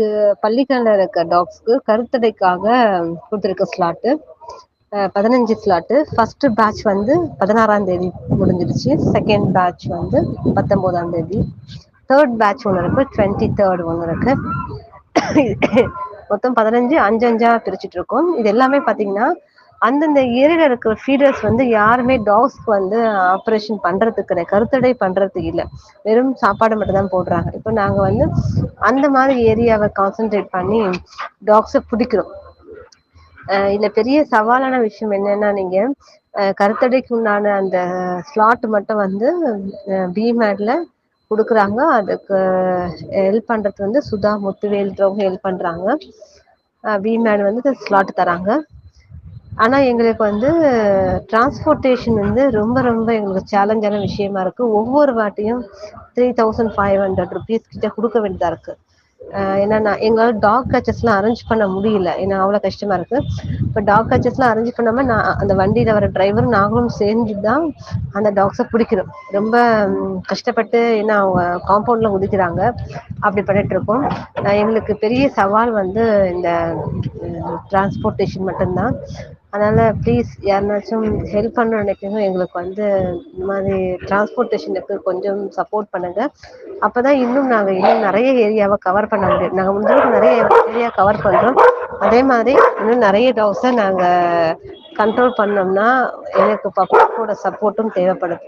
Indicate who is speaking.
Speaker 1: எங்களுக்கு பள்ளிக்கல்ல இருக்க டாக்ஸ்க்கு கருத்தடைக்காக கொடுத்துருக்க ஸ்லாட்டு 15 ஸ்லாட்டு. ஃபர்ஸ்ட் பேட்ச் வந்து 16ஆம் தேதி முடிஞ்சிருச்சு. செகண்ட் பேட்ச் வந்து 19ஆம் தேதி. தேர்ட் பேட்ச் ஒன்று இருக்கு, 23rd ஒன்று இருக்கு. மொத்தம் 15 5 5ஆ பிரிச்சுட்டு இருக்கோம். இது எல்லாமே பாத்தீங்கன்னா அந்தந்த ஏரியால இருக்கிற ஃபீடர்ஸ் வந்து யாருமே டாக்ஸ்க்கு வந்து ஆப்ரேஷன் பண்றதுக்கு கிடையாது, கருத்தடை பண்றதுக்கு இல்லை, வெறும் சாப்பாடு மட்டும் தான் போடுறாங்க. இப்போ நாங்க வந்து அந்த மாதிரி ஏரியாவை கான்சென்ட்ரேட் பண்ணி டாக்ஸை பிடிக்கிறோம். இதுல பெரிய சவாலான விஷயம் என்னன்னா, நீங்க கருத்தடைக்கு உண்டான அந்த ஸ்லாட் மட்டும் வந்து பிமேட்ல கொடுக்குறாங்க. அதுக்கு ஹெல்ப் பண்றது வந்து சுதா முத்துவேல்றவங்க ஹெல்ப் பண்றாங்க. பிமேட் வந்து ஸ்லாட் தராங்க. ஆனா எங்களுக்கு வந்து டிரான்ஸ்போர்ட்டேஷன் வந்து ரொம்ப ரொம்ப எங்களுக்கு சேலஞ்சான விஷயமா இருக்கு. ஒவ்வொரு வாட்டியும் 3500 rupees கிட்ட கொடுக்க வேண்டியதா இருக்கு. ஏன்னா எங்களால் டாக் கச்சஸ்லாம் அரேஞ்ச் பண்ண முடியல, ஏன்னா அவ்வளோ கஷ்டமா இருக்கு. இப்போ டாக் கச்சஸ்லாம் அரேஞ்ச் பண்ணாம நான் அந்த வண்டியில வர டிரைவரும் நாங்களும் சேர்ந்து தான் அந்த டாக்ஸை பிடிக்கிறோம். ரொம்ப கஷ்டப்பட்டு, ஏன்னா அவங்க காம்பவுண்ட்ல குதிக்கிறாங்க, அப்படி பண்ணிட்டு இருக்கோம். எங்களுக்கு பெரிய சவால் வந்து இந்த டிரான்ஸ்போர்ட்டேஷன் மட்டும்தான். அதனால ப்ளீஸ் யாருனாச்சும் ஹெல்ப் பண்ண நினைக்கிறவங்க எங்களுக்கு வந்து இந்த மாதிரி டிரான்ஸ்போர்ட்டேஷனுக்கு கொஞ்சம் சப்போர்ட் பண்ணுங்க. அப்பதான் இன்னும் நிறைய ஏரியாவை கவர் பண்ண முடியும். நாங்க முடிஞ்சளவுக்கு நிறைய ஏரியா கவர் பண்றோம். அதே மாதிரி இன்னும் நிறைய டாக்ஸை நாங்க கண்ட்ரோல் பண்ணோம்னா எனக்கு பப்ளிக்கோட சப்போர்ட்டும் தேவைப்படுது.